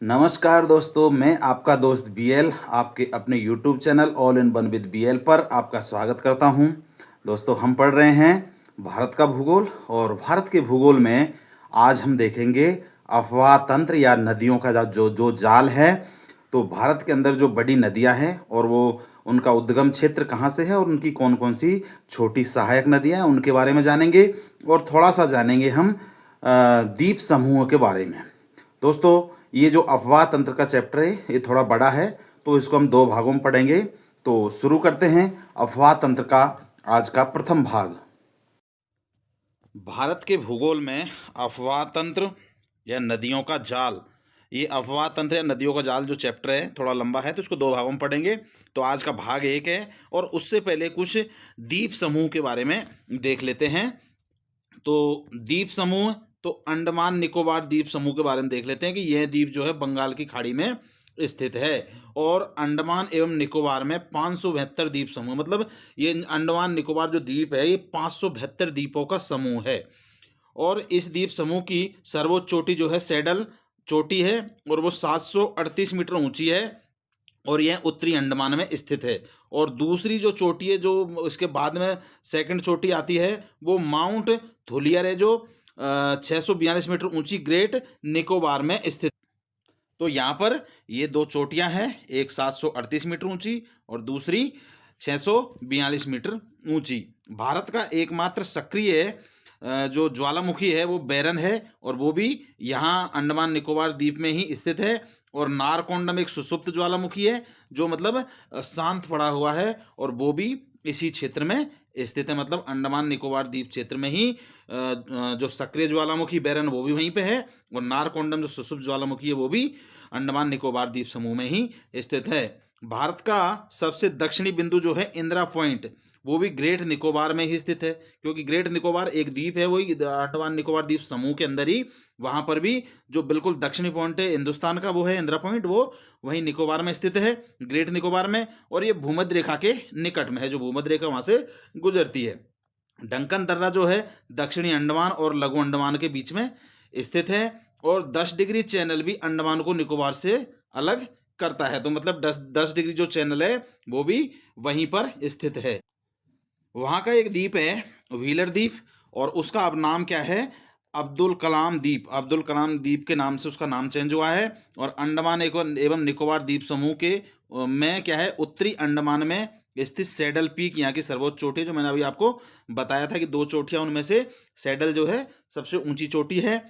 नमस्कार दोस्तों, मैं आपका दोस्त बीएल आपके अपने YouTube channel all in one with BL पर आपका स्वागत करता हूं। दोस्तों, हम पढ़ रहे हैं भारत का भूगोल और भारत के भूगोल में आज हम देखेंगे अफवाह तंत्र या नदियों का जो जो जाल है। तो भारत के अंदर जो बड़ी नदियां हैं और वो उनका उद्गम क्षेत्र कहाँ से है और उनकी कौन कौन सी छोटी सहायक नदियां हैं उनके बारे में जानेंगे और थोड़ा सा जानेंगे हम द्वीप समूहों के बारे में। दोस्तों, ये जो अफवाह तंत्र का चैप्टर है ये थोड़ा बड़ा है, तो इसको हम दो भागों में पढ़ेंगे। तो शुरू करते हैं अफवाह तंत्र का आज का प्रथम भाग। भारत के भूगोल में अफवाह तंत्र या नदियों का जाल, ये अफवाह तंत्र या नदियों का जाल जो चैप्टर है थोड़ा लंबा है, तो इसको दो भागों में पढ़ेंगे। तो आज का भाग एक है और उससे पहले कुछ द्वीप समूह के बारे में देख लेते हैं। तो द्वीप समूह, तो अंडमान निकोबार द्वीप समूह के बारे में देख लेते हैं कि यह द्वीप जो है बंगाल की खाड़ी में स्थित है और अंडमान एवं निकोबार में 572 द्वीप समूह, मतलब ये अंडमान निकोबार जो द्वीप है ये 572 द्वीपों का समूह है। और इस द्वीप समूह की सर्वोच्च चोटी जो है सैडल चोटी है और वो 738 मीटर ऊंची है और यह उत्तरी अंडमान में स्थित है। और दूसरी जो चोटी है, जो इसके बाद में सेकंड चोटी आती है, वो माउंट धुलियर है जो 642 मीटर ऊंची ग्रेट निकोबार में स्थित। तो यहाँ पर ये दो चोटियाँ हैं, एक 738 मीटर ऊंची और दूसरी 642 मीटर ऊंची। भारत का एकमात्र सक्रिय जो ज्वालामुखी है वो बैरन है और वो भी यहाँ अंडमान निकोबार द्वीप में ही स्थित है। और नारकोंडम एक सुषुप्त ज्वालामुखी है जो मतलब शांत पड़ा हुआ है और वो भी इसी क्षेत्र में स्थित है, मतलब अंडमान निकोबार द्वीप क्षेत्र में ही जो सक्रिय ज्वालामुखी बैरन वो भी वहीं पे है और नारकोंडम जो सुषुप्त ज्वालामुखी है वो भी अंडमान निकोबार द्वीप समूह में ही स्थित है। भारत का सबसे दक्षिणी बिंदु जो है इंदिरा पॉइंट, वो भी ग्रेट निकोबार में ही स्थित है, क्योंकि ग्रेट निकोबार एक द्वीप है वही अंडमान निकोबार द्वीप समूह के अंदर ही। वहां पर भी जो बिल्कुल दक्षिणी पॉइंट है हिंदुस्तान का वो है इंदिरा पॉइंट, वो वही निकोबार में स्थित है, ग्रेट निकोबार में। और ये भूमध्य रेखा के निकट में है, जो भूमध्य रेखा वहां से गुजरती है। डंकन दर्रा जो है दक्षिणी अंडमान और लघु अंडमान के बीच में स्थित है और 10 डिग्री चैनल भी अंडमान को निकोबार से अलग करता है। तो मतलब 10 डिग्री जो चैनल है वो भी वहीं पर स्थित है। वहाँ का एक द्वीप है व्हीलर द्वीप और उसका अब नाम क्या है, अब्दुल कलाम द्वीप। अब्दुल कलाम द्वीप के नाम से उसका नाम चेंज हुआ है। और अंडमान एवं निकोबार द्वीप समूह के में क्या है, उत्तरी अंडमान में स्थित सैडल पीक यहाँ की सर्वोच्च चोटी है, जो मैंने अभी आपको बताया था कि दो चोटियाँ, उनमें से सैडल जो है सबसे ऊंची चोटी है।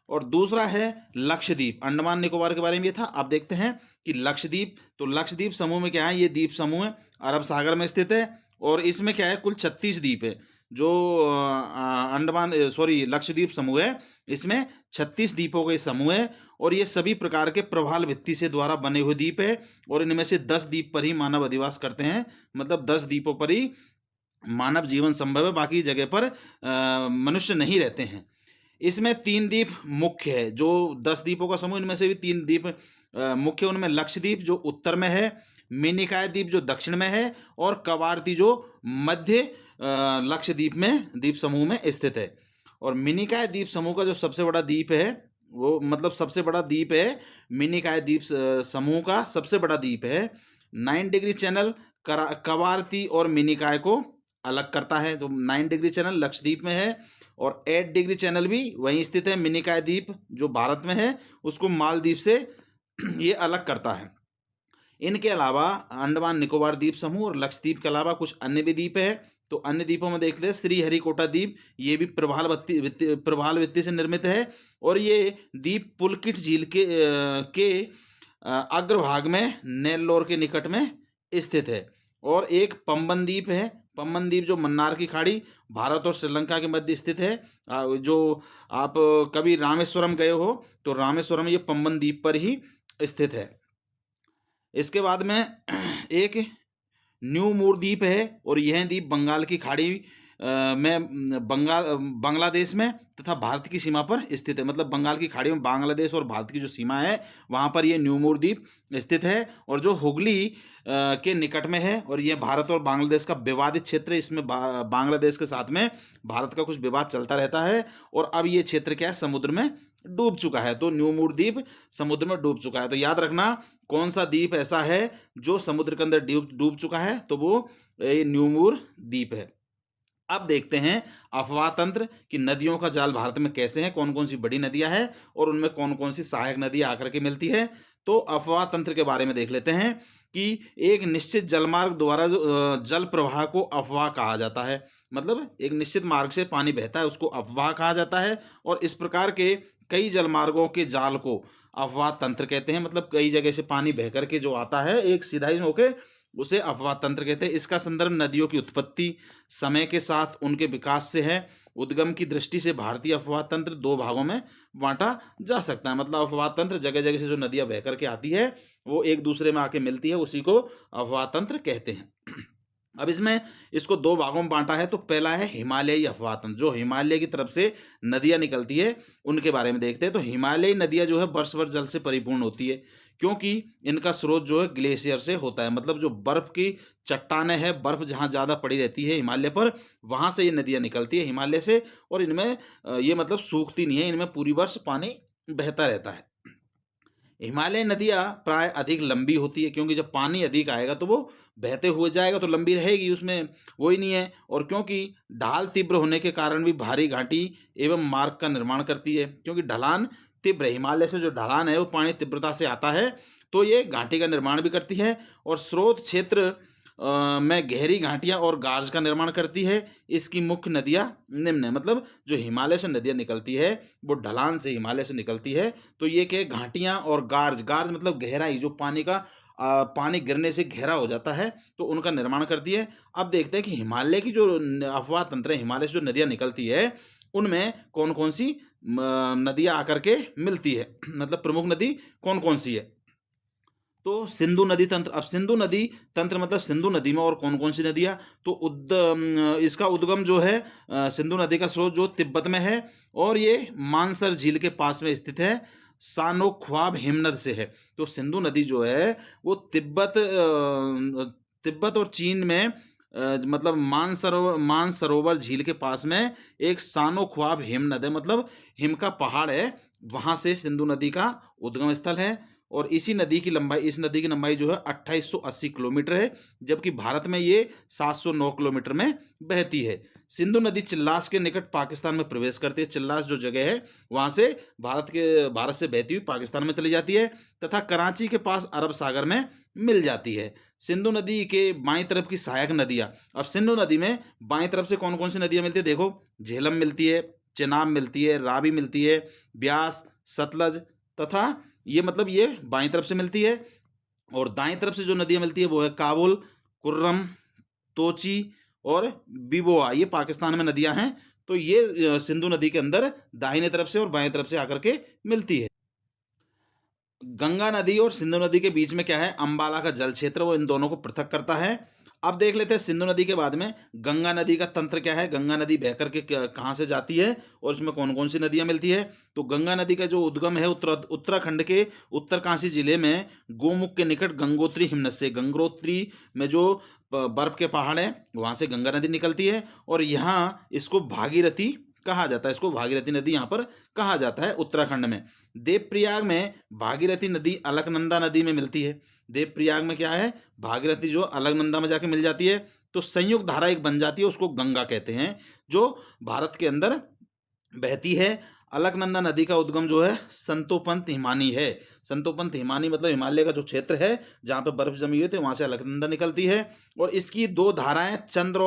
और दूसरा है लक्षद्वीप। अंडमान निकोबार के बारे में ये था। आप देखते हैं कि लक्षद्वीप, तो लक्षद्वीप समूह में क्या है, ये द्वीप समूह अरब सागर में स्थित है और इसमें क्या है कुल 36 द्वीप है। जो अंडमान सॉरी लक्षद्वीप समूह है इसमें 36 द्वीपों का समूह है और ये सभी प्रकार के प्रवाल भित्ति से द्वारा बने हुए द्वीप है और इनमें से 10 द्वीप पर ही मानव अधिवास करते हैं, मतलब 10 द्वीपों पर ही मानव जीवन संभव है, बाकी जगह पर मनुष्य नहीं रहते हैं। इसमें 3 द्वीप मुख्य है, जो 10 द्वीपों का समूह, इनमें से भी 3 द्वीप मुख्य। उनमें लक्षद्वीप जो उत्तर में है, मिनिकाय द्वीप जो दक्षिण में है और कवारती जो मध्य लक्षद्वीप में द्वीप समूह में स्थित है। और मिनिकाय द्वीप समूह का जो सबसे बड़ा द्वीप है वो, मतलब सबसे बड़ा द्वीप है मिनिकाय द्वीप समूह का सबसे बड़ा द्वीप है। 9 डिग्री चैनल कवारती और मिनिकाय को अलग करता है। तो 9 डिग्री चैनल लक्षद्वीप में है और 8 डिग्री चैनल भी वहीं स्थित है। मिनिकाय द्वीप जो भारत में है उसको मालदीव से ये अलग करता है। इनके अलावा अंडमान निकोबार द्वीप समूह और लक्षद्वीप के अलावा कुछ अन्य भी द्वीप है। तो अन्य द्वीपों में देखते हैं श्रीहरिकोटा द्वीप, ये भी प्रभाल वित्ती से निर्मित है और ये द्वीप पुलकिट झील के अग्रभाग में नेल्लोर के निकट में स्थित है। और एक पंबन द्वीप है, पंबन द्वीप जो मन्नार की खाड़ी भारत और श्रीलंका के मध्य स्थित है। जो आप कभी रामेश्वरम गए हो तो रामेश्वरम ये पंबन द्वीप पर ही स्थित है। इसके बाद में एक न्यू मूर द्वीप है और यह द्वीप बंगाल की खाड़ी में बांग्लादेश में तथा भारत की सीमा पर स्थित है, मतलब बंगाल की खाड़ी में बांग्लादेश और भारत की जो सीमा है वहाँ पर ये न्यू मूर द्वीप स्थित है और जो हुगली के निकट में है। और ये भारत और बांग्लादेश का विवादित क्षेत्र है, इसमें बांग्लादेश के साथ में भारत का कुछ विवाद चलता रहता है और अब ये क्षेत्र क्या है, समुद्र में डूब चुका है। तो न्यूमूर द्वीप समुद्र में डूब चुका है। तो याद रखना कौन सा द्वीप ऐसा है जो समुद्र के अंदर डूब डूब चुका है, तो वो न्यूमूर द्वीप है। अब देखते हैं अफवाह तंत्र कि नदियों का जाल भारत में कैसे है, कौन कौन सी बड़ी नदियां हैं और उनमें कौन कौन सी सहायक नदियां आकर के मिलती है। तो अफवाह तंत्र के बारे में देख लेते हैं कि एक निश्चित जलमार्ग द्वारा जल प्रवाह को अफवाह कहा जाता है। मतलब एक निश्चित मार्ग से पानी बहता है उसको अफवाह कहा जाता है। और इस प्रकार के कई जलमार्गों के जाल को अफवाह तंत्र कहते हैं। मतलब कई जगह से पानी बह करके जो आता है एक सीधा ही होके, उसे अफवाह तंत्र कहते हैं। इसका संदर्भ नदियों की उत्पत्ति समय के साथ उनके विकास से है। उद्गम की दृष्टि से भारतीय अफवाह तंत्र दो भागों में बांटा जा सकता है। मतलब अफवाह तंत्र जगह जगह से जो नदियां बह करके आती है वो एक दूसरे में आके मिलती है, उसी को अफवाह तंत्र कहते हैं। अब इसमें इसको दो भागों में बांटा है। तो पहला है हिमालयी अफवाह तंत्र, जो हिमालय की तरफ से नदियां निकलती है उनके बारे में देखते हैं। तो हिमालयी नदियां जो है वर्ष भर जल से परिपूर्ण होती है, क्योंकि इनका स्रोत जो है ग्लेशियर से होता है। मतलब जो बर्फ की चट्टानें हैं, बर्फ जहाँ ज़्यादा पड़ी रहती है हिमालय पर, वहाँ से ये नदियाँ निकलती है हिमालय से। और इनमें ये मतलब सूखती नहीं है, इनमें पूरी वर्ष पानी बहता रहता है। हिमालय नदियाँ प्राय अधिक लंबी होती है, क्योंकि जब पानी अधिक आएगा तो वो बहते हुए जाएगा तो लंबी रहेगी, उसमें वो ही नहीं है। और क्योंकि ढाल तीव्र होने के कारण भी भारी घाटी एवं मार्ग का निर्माण करती है, क्योंकि ढलान तीव्र है, हिमालय से जो ढलान है वो पानी तीव्रता से आता है, तो ये घाटी का निर्माण भी करती है। और स्रोत क्षेत्र में गहरी घाटियां और गार्ज का निर्माण करती है। इसकी मुख्य नदियां निम्न है। मतलब जो हिमालय से नदियां निकलती है वो ढलान से हिमालय से निकलती है। तो ये क्या घाटियां और गार्ज, गार्ज मतलब गहराई, जो पानी का पानी गिरने से गहरा हो जाता है तो उनका निर्माण करती है। अब देखते हैं कि हिमालय की जो अफवाह तंत्र है, हिमालय से जो नदियां निकलती है उनमें कौन कौन सी नदियां आकर के मिलती है। मतलब प्रमुख नदी कौन कौन सी है। तो सिंधु नदी तंत्र। अब सिंधु नदी तंत्र मतलब सिंधु नदी में और कौन कौन सी नदियाँ। तो इसका उद्गम जो है सिंधु नदी का स्रोत जो तिब्बत में है और ये मानसर झील के पास में स्थित है, सानोख्वाब हिमनद से है। तो सिंधु नदी जो है वो तिब्बत और चीन में मतलब मानसरोवर झील के पास में एक सानोख्वाब हिमनद है, मतलब हिम का पहाड़ है, वहाँ से सिंधु नदी का उद्गम स्थल है। और इस नदी की लंबाई जो है 2880 किलोमीटर है, जबकि भारत में ये 709 किलोमीटर में बहती है। सिंधु नदी चिल्लास के निकट पाकिस्तान में प्रवेश करती है। चिल्लास जो जगह है वहाँ से भारत से बहती हुई पाकिस्तान में चली जाती है तथा कराची के पास अरब सागर में मिल जाती है। सिंधु नदी के बाईं तरफ की सहायक नदियाँ। अब सिंधु नदी में बाईं तरफ से कौन कौन सी नदियाँ मिलती है, देखो झेलम मिलती है, चेनाब मिलती है, रावी मिलती है, ब्यास, सतलज तथा ये मतलब ये बाईं तरफ से मिलती है। और दाईं तरफ से जो नदियाँ मिलती है वो है काबुल, कुर्रम, तोची और बिबोआ, ये पाकिस्तान में नदियाँ हैं। तो ये सिंधु नदी के अंदर दाहिने तरफ से और बाएं तरफ से आकर के मिलती है। गंगा नदी और सिंधु नदी के बीच में क्या है, अंबाला का जल क्षेत्र, वो इन दोनों को पृथक करता है। अब देख लेते हैं सिंधु नदी के बाद में गंगा नदी का तंत्र क्या है। गंगा नदी बह करके कहाँ से जाती है और इसमें कौन कौन सी नदियाँ मिलती है। तो गंगा नदी का जो उद्गम है उत्तराखंड के उत्तरकाशी जिले में गोमुख के निकट गंगोत्री हिमनद से, गंगोत्री में जो बर्फ के पहाड़ है वहाँ से गंगा नदी निकलती है। और यहाँ इसको भागीरथी कहा जाता है, इसको भागीरथी नदी यहाँ पर कहा जाता है उत्तराखंड में। देवप्रयाग में भागीरथी नदी अलकनंदा नदी में मिलती है। देवप्रयाग में क्या है, भागीरथी जो अलकनंदा में जाके मिल जाती है तो संयुक्त धारा एक बन जाती है, उसको गंगा कहते हैं, जो भारत के अंदर बहती है। अलकनंदा नदी का उद्गम जो है संतोपंत हिमानी है। संतोपंत हिमानी मतलब हिमालय का जो क्षेत्र है जहाँ पे बर्फ जमी हुई थी वहाँ से अलकनंदा निकलती है। और इसकी दो धाराएं चंद्र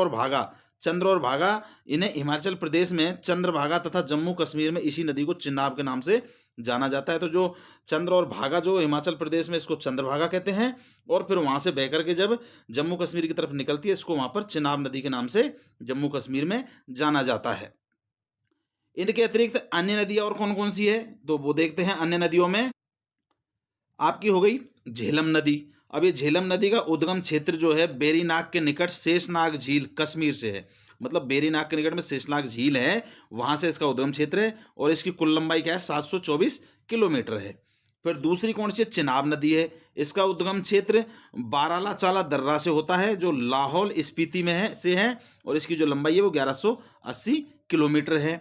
और भागा, इन्हें हिमाचल प्रदेश में चंद्रभागा तथा जम्मू कश्मीर में इसी नदी को चिनाब के नाम से जाना जाता है। तो जो चंद्र और भागा जो हिमाचल प्रदेश में इसको चंद्रभागा कहते हैं, और फिर वहाँ से बहकर के जब जम्मू कश्मीर की तरफ निकलती है इसको वहाँ पर चिनाब नदी के नाम से जम्मू कश्मीर में जाना जाता है। इनके अतिरिक्त अन्य नदियाँ और कौन कौन सी है तो वो देखते हैं। अन्य नदियों में आपकी हो गई झेलम नदी। अब ये झेलम नदी का उद्गम क्षेत्र जो है बेरीनाग के निकट शेषनाग झील कश्मीर से है। मतलब बेरीनाग के निकट में शेषनाग झील है, वहाँ से इसका उद्गम क्षेत्र है और इसकी कुल लंबाई क्या है 724 किलोमीटर है। फिर दूसरी कौन सी, चिनाब नदी है। इसका उद्गम क्षेत्र बारालाचाला दर्रा से होता है जो लाहौल स्पीति में है और इसकी जो लंबाई है वो 1180 किलोमीटर है।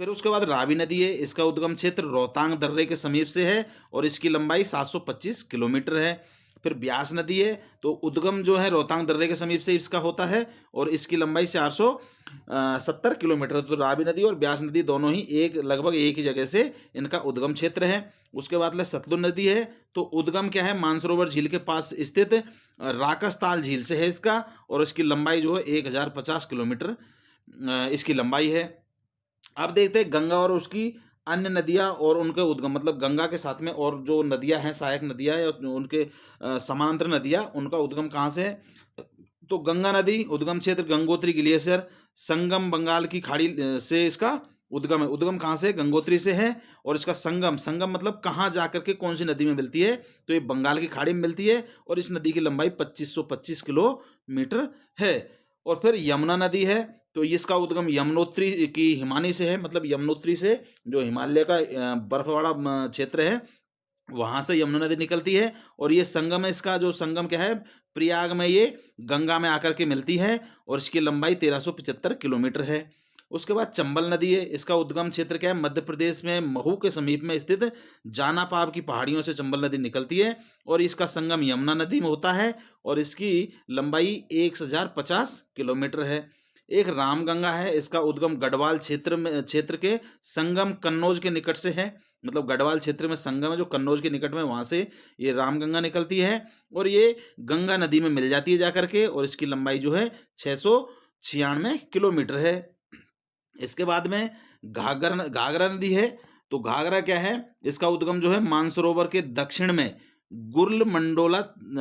फिर उसके बाद रावी नदी है, इसका उद्गम क्षेत्र रोहतांग दर्रे के समीप से है और इसकी लंबाई 725 किलोमीटर है। फिर ब्यास नदी है, तो उद्गम जो है रोहतांग दर्रे के समीप से इसका होता है और इसकी लंबाई 470 किलोमीटर। तो रावी नदी और ब्यास नदी दोनों ही लगभग एक ही जगह से इनका उद्गम क्षेत्र है। उसके बाद सतलुज नदी है, तो उद्गम क्या है, मानसरोवर झील के पास स्थित राकसताल झील से है इसका, और इसकी लंबाई जो है 1050 किलोमीटर इसकी लंबाई है। अब देखते हैं गंगा और उसकी अन्य नदियां और उनके उद्गम, मतलब गंगा के साथ में और जो नदियां हैं, सहायक नदियां या उनके समानांतर नदियां, उनका उद्गम कहाँ से है। तो गंगा नदी उद्गम क्षेत्र गंगोत्री ग्लेशियर संगम बंगाल की खाड़ी से इसका उद्गम है। उद्गम कहाँ से, गंगोत्री से है, और इसका संगम, संगम मतलब कहाँ जाकर के कौन सी नदी में मिलती है, तो ये बंगाल की खाड़ी में मिलती है और इस नदी की लंबाई 2525 किलोमीटर है। और फिर यमुना नदी है, तो इसका उद्गम यमुनोत्री की हिमानी से है, मतलब यमुनोत्री से जो हिमालय का बर्फ वाला क्षेत्र है, वहां से यमुना नदी निकलती है और ये संगम है, इसका जो संगम क्या है, प्रयाग में ये गंगा में आकर के मिलती है और इसकी लंबाई 1375 किलोमीटर है। उसके बाद चंबल नदी है, इसका उद्गम क्षेत्र क्या है, मध्य प्रदेश में महू के समीप में स्थित जानापाव की पहाड़ियों से चंबल नदी निकलती है और इसका संगम यमुना नदी में होता है और इसकी लंबाई 1050 किलोमीटर है। एक रामगंगा है, इसका उद्गम गढ़वाल क्षेत्र के संगम कन्नौज के निकट से है, मतलब गढ़वाल क्षेत्र में संगम है जो कन्नौज के निकट में, वहां से ये रामगंगा निकलती है और ये गंगा नदी में मिल जाती है जाकर के, और इसकी लंबाई जो है 696 किलोमीटर है। इसके बाद में घाघरा नदी है, तो घाघरा क्या है, इसका उद्गम जो है मानसरोवर के दक्षिण में गुर्ल मंडोला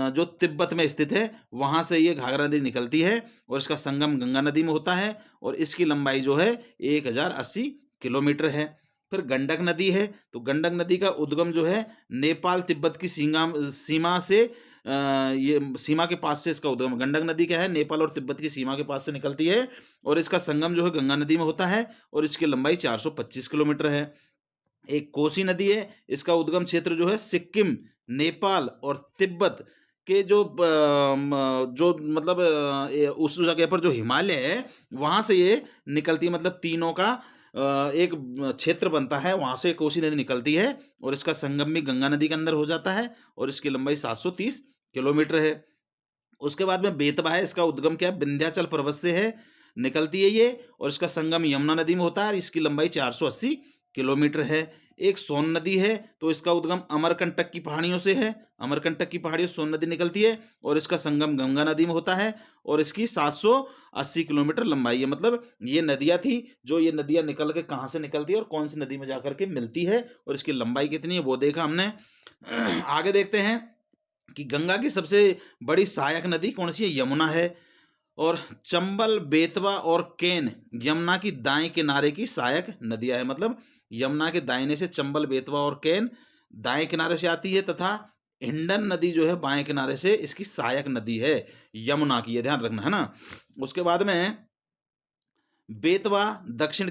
जो तिब्बत में स्थित है, वहां से ये घाघरा नदी निकलती है और इसका संगम गंगा नदी में होता है और इसकी लंबाई जो है 1080 किलोमीटर है। फिर गंडक नदी है, तो गंडक नदी का उद्गम जो है नेपाल तिब्बत की सीमा से ये सीमा के पास से इसका उद्गम, गंडक नदी क्या है, नेपाल और तिब्बत की सीमा के पास से निकलती है और इसका संगम जो है गंगा नदी में होता है और इसकी लंबाई 425 किलोमीटर है। एक कोसी नदी है, इसका उद्गम क्षेत्र जो है सिक्किम, नेपाल और तिब्बत के जो मतलब उस जगह पर जो हिमालय है वहां से ये निकलती है, मतलब तीनों का एक क्षेत्र बनता है, वहां से कोसी नदी निकलती है और इसका संगम भी गंगा नदी के अंदर हो जाता है और इसकी लंबाई 730 किलोमीटर है। उसके बाद में बेतवा है, इसका उद्गम क्या है, विंध्याचल पर्वत से है, निकलती है ये और इसका संगम यमुना नदी में होता है और इसकी लंबाई 480 किलोमीटर है। एक सोन नदी है, तो इसका उद्गम अमरकंटक की पहाड़ियों से है, अमरकंटक की पहाड़ियों से सोन नदी निकलती है और इसका संगम गंगा नदी में होता है और इसकी 780 किलोमीटर लंबाई है। मतलब ये नदियां थी, जो ये नदियां निकल के कहाँ से निकलती है और कौन सी नदी में जाकर के मिलती है और इसकी लंबाई कितनी है वो देखा हमने। आगे देखते हैं कि गंगा की सबसे बड़ी सहायक नदी कौन सी है, यमुना है, और चंबल, बेतवा और केन यमुना की दाएं किनारे की सहायक नदियां है। मतलब यमुना के दाहिने से चंबल, बेतवा और केन दाएं किनारे से आती है तथा हिंडन नदी जो है बाएं किनारे से इसकी सहायक नदी है यमुना की, ये ध्यान रखना है ना। उसके बाद में बेतवा दक्षिण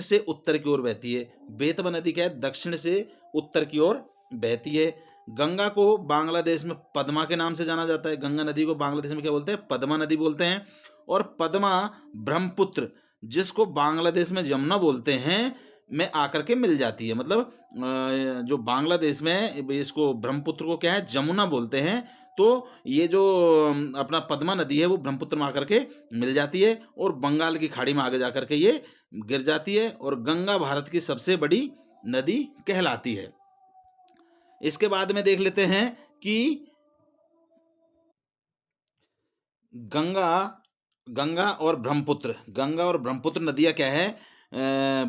से उत्तर की ओर बहती है। बेतवा नदी क्या है, दक्षिण से उत्तर की ओर बहती है। गंगा को बांग्लादेश में पद्मा के नाम से जाना जाता है, गंगा नदी को बांग्लादेश में क्या बोलते हैं, पद्मा नदी बोलते हैं। और पद्मा ब्रह्मपुत्र, जिसको बांग्लादेश में यमुना बोलते हैं, में आकर के मिल जाती है। मतलब जो बांग्लादेश में इसको ब्रह्मपुत्र को क्या है, जमुना बोलते हैं, तो ये जो अपना पद्मा नदी है वो ब्रह्मपुत्र में आकर के मिल जाती है और बंगाल की खाड़ी में आगे जाकर के ये गिर जाती है और गंगा भारत की सबसे बड़ी नदी कहलाती है। इसके बाद में देख लेते हैं कि गंगा गंगा और ब्रह्मपुत्र नदियां क्या है,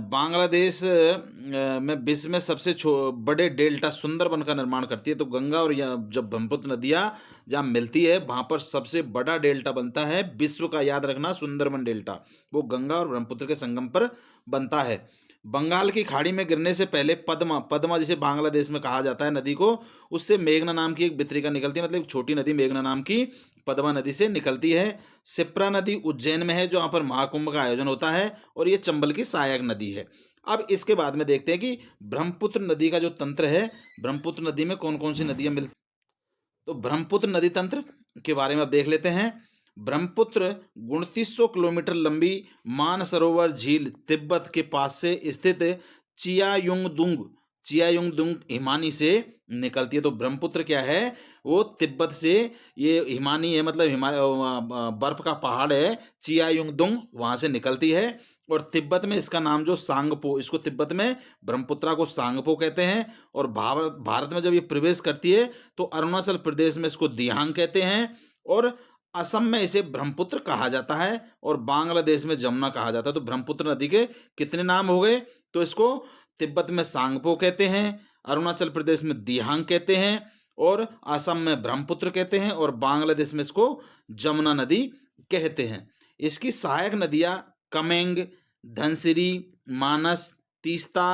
बांग्लादेश में विश्व में सबसे बड़े डेल्टा सुंदरबन का निर्माण करती है। तो गंगा और जब ब्रह्मपुत्र नदियां जहाँ मिलती है वहां पर सबसे बड़ा डेल्टा बनता है विश्व का, याद रखना, सुंदरबन डेल्टा, वो गंगा और ब्रह्मपुत्र के संगम पर बनता है। बंगाल की खाड़ी में गिरने से पहले पद्मा जिसे बांग्लादेश में कहा जाता है नदी को, उससे मेघना नाम की एक वितरिका निकलती है, मतलब एक छोटी नदी मेघना नाम की पद्मा नदी से निकलती है। शिप्रा नदी उज्जैन में है जहाँ पर महाकुंभ का आयोजन होता है और ये चंबल की सहायक नदी है। अब इसके बाद में देखते हैं कि ब्रह्मपुत्र नदी का जो तंत्र है, ब्रह्मपुत्र नदी में कौन कौन सी नदियां मिलती, तो ब्रह्मपुत्र नदी तंत्र के बारे में अब देख लेते हैं। ब्रह्मपुत्र 2900 किलोमीटर लंबी मानसरोवर झील तिब्बत के पास से स्थित चियायुंगदुंग चियायुंगदुंग हिमानी से निकलती है। तो ब्रह्मपुत्र क्या है, वो तिब्बत से, ये हिमानी है मतलब बर्फ का पहाड़ है चियायुंगदुंग, वहां से निकलती है। और तिब्बत में इसका नाम जो सांगपो, इसको तिब्बत में ब्रह्मपुत्रा को सांगपो कहते हैं। और भारत भारत में जब ये प्रवेश करती है तो अरुणाचल प्रदेश में इसको दिहांग कहते हैं, और असम में इसे ब्रह्मपुत्र कहा जाता है, और बांग्लादेश में जमुना कहा जाता है। तो ब्रह्मपुत्र नदी के कितने नाम हो गए, तो इसको तिब्बत में सांगपो कहते हैं, अरुणाचल प्रदेश में दिहांग कहते हैं, और असम में ब्रह्मपुत्र कहते हैं, और बांग्लादेश में इसको जमुना नदी कहते हैं। इसकी सहायक नदियां कमेंग, धनसिरी, मानस, तीस्ता,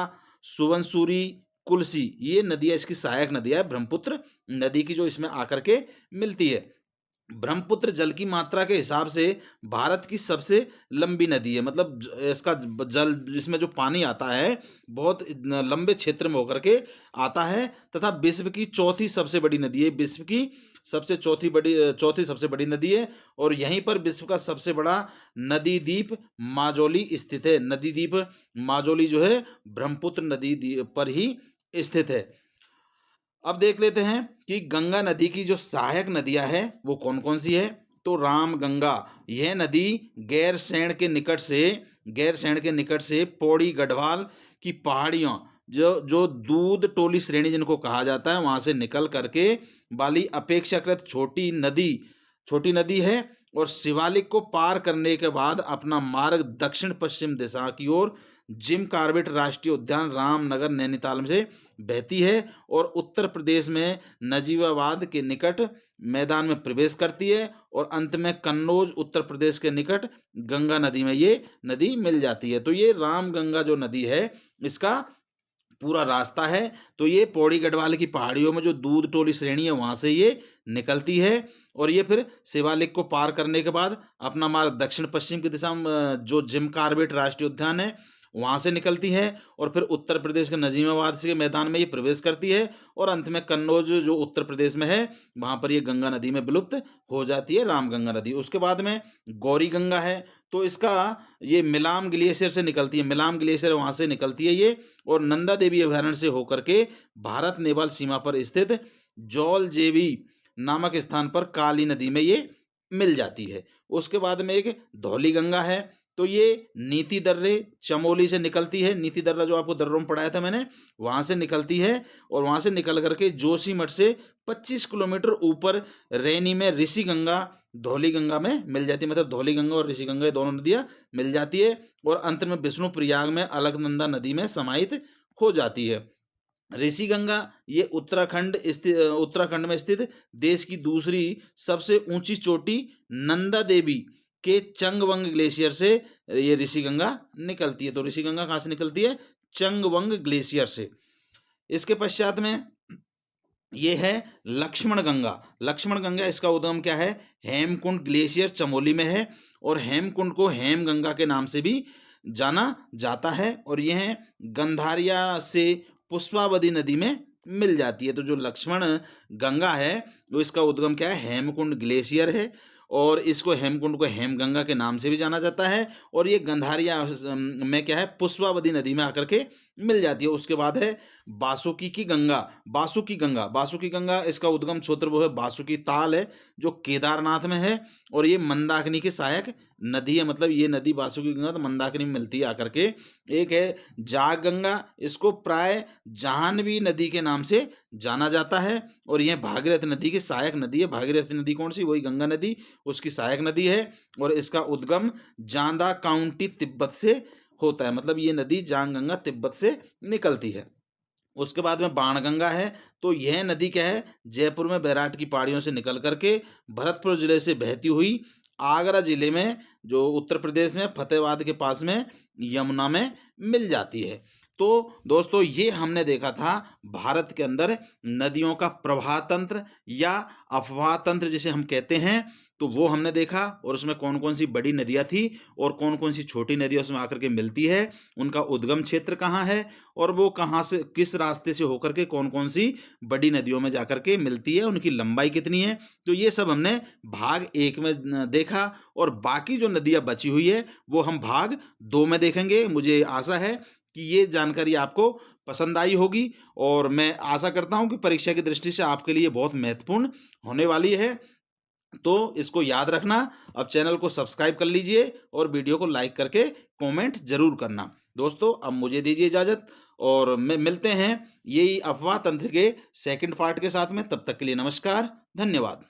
सुबनसिरी, कुल्सी, ये नदियां इसकी सहायक नदियां है ब्रह्मपुत्र नदी की, जो इसमें आकर के मिलती है। ब्रह्मपुत्र जल की मात्रा के हिसाब से भारत की सबसे लंबी नदी है, मतलब इसका जल, इसमें जो पानी आता है बहुत लंबे क्षेत्र में होकर के आता है, तथा विश्व की चौथी सबसे बड़ी नदी है। विश्व की चौथी सबसे बड़ी नदी है, और यहीं पर विश्व का सबसे बड़ा नदी द्वीप माजोली स्थित है। नदी द्वीप माजोली जो है ब्रह्मपुत्र नदी पर ही स्थित है। अब देख लेते हैं कि गंगा नदी की जो सहायक नदियां हैं वो कौन कौन सी है। तो राम गंगा, यह नदी गैरसैंण के निकट से पौड़ी गढ़वाल की पहाड़ियों, जो दूध टोली श्रेणी जिनको कहा जाता है, वहां से निकल करके वाली अपेक्षाकृत छोटी नदी है, और शिवालिक को पार करने के बाद अपना मार्ग दक्षिण पश्चिम दिशा की ओर जिम कार्बेट राष्ट्रीय उद्यान रामनगर नैनीताल से बहती है, और उत्तर प्रदेश में नजीबाबाद के निकट मैदान में प्रवेश करती है, और अंत में कन्नौज उत्तर प्रदेश के निकट गंगा नदी में ये नदी मिल जाती है। तो ये राम गंगा जो नदी है इसका पूरा रास्ता है। तो ये पौड़ी गढ़वाल की पहाड़ियों में जो दूध टोली श्रेणी है वहां से ये निकलती है, और ये फिर शिवालिक को पार करने के बाद अपना मार्ग दक्षिण पश्चिम की दिशा में जो जिम कार्बेट राष्ट्रीय उद्यान है वहां से निकलती है, और फिर उत्तर प्रदेश के नजीबाबाद के मैदान में ये प्रवेश करती है, और अंत में कन्नौज जो उत्तर प्रदेश में है वहां पर ये गंगा नदी में विलुप्त हो जाती है, राम गंगा नदी। उसके बाद में गौरी गंगा है, तो इसका ये मिलाम ग्लेशियर से निकलती है, मिलाम ग्लेशियर वहां से निकलती है ये, और नंदा देवी अभयारण्य से होकर के भारत नेपाल सीमा पर स्थित जौल जेवी नामक स्थान पर काली नदी में ये मिल जाती है। उसके बाद में एक धौली गंगा है, तो ये नीति दर्रे चमोली से निकलती है। नीति दर्रा जो आपको दर्रों में पढ़ाया था मैंने, वहां से निकलती है, और वहां से निकल करके जोशीमठ से 25 किलोमीटर ऊपर रैनी में ऋषि गंगा धौली गंगा में मिल जाती है, मतलब धौली गंगा और ऋषि गंगा ये दोनों नदियां मिल जाती है, और अंत में विष्णु प्रयाग में अलकनंदा नदी में समाहित हो जाती है। ऋषि गंगा ये उत्तराखंड में स्थित देश की दूसरी सबसे ऊंची चोटी नंदा देवी के चंगवंग ग्लेशियर से ये ऋषि गंगा निकलती है। तो ऋषि गंगा कहाँ से निकलती है, चंगवंग ग्लेशियर से। इसके पश्चात में ये है लक्ष्मण गंगा। लक्ष्मण गंगा इसका उद्गम क्या है, हेमकुंड ग्लेशियर चमोली में है, और हेमकुंड को हेम गंगा के नाम से भी जाना जाता है, और यह गंधारिया से पुष्पावती नदी में मिल जाती है। तो जो लक्ष्मण गंगा है वो इसका उद्गम क्या है, हेमकुंड ग्लेशियर है, और इसको हेमकुंड को हेमगंगा के नाम से भी जाना जाता है, और ये गंधारिया में क्या है, पुष्पावती नदी में आकर के मिल जाती है। उसके बाद है बासुकी की गंगा। बासुकी गंगा इसका उद्गम क्षेत्र वो है बासुकी ताल है जो केदारनाथ में है, और ये मंदाकिनी की सहायक नदी है, मतलब ये नदी बासुकी गंगा तो मंदाकिनी में मिलती है आकर के। एक है जाग गंगा, इसको प्राय जाह्नवी नदी के नाम से जाना जाता है, और यह भागीरथी नदी की सहायक नदी है। भागीरथी नदी कौन सी, वही गंगा नदी, उसकी सहायक नदी है, और इसका उद्गम जांदा काउंटी तिब्बत से होता है, मतलब ये नदी जांग गंगा तिब्बत से निकलती है। उसके बाद में बाणगंगा है, तो यह नदी क्या है, जयपुर में बैराट की पहाड़ियों से निकल करके भरतपुर जिले से बहती हुई आगरा जिले में जो उत्तर प्रदेश में फतेहाबाद के पास में यमुना में मिल जाती है। तो दोस्तों ये हमने देखा था भारत के अंदर नदियों का प्रवाह तंत्र या अफवाह तंत्र जिसे हम कहते हैं, तो वो हमने देखा, और उसमें कौन-कौन सी बड़ी नदियाँ थी और कौन-कौन सी छोटी नदियाँ उसमें आकर के मिलती है, उनका उद्गम क्षेत्र कहाँ है और वो कहाँ से किस रास्ते से होकर के कौन-कौन सी बड़ी नदियों में जाकर के मिलती है, उनकी लंबाई कितनी है। तो ये सब हमने भाग 1 में देखा, और बाकी जो नदियाँ बची हुई है वो हम भाग 2 में देखेंगे। मुझे आशा है कि ये जानकारी आपको पसंद आई होगी, और मैं आशा करता हूँ कि परीक्षा की दृष्टि से आपके लिए बहुत महत्वपूर्ण होने वाली है। तो इसको याद रखना। अब चैनल को सब्सक्राइब कर लीजिए और वीडियो को लाइक करके कमेंट ज़रूर करना। दोस्तों, अब मुझे दीजिए इजाज़त, और मिलते हैं यही अफ़वाह तंत्र के सेकंड पार्ट के साथ में। तब तक के लिए नमस्कार, धन्यवाद।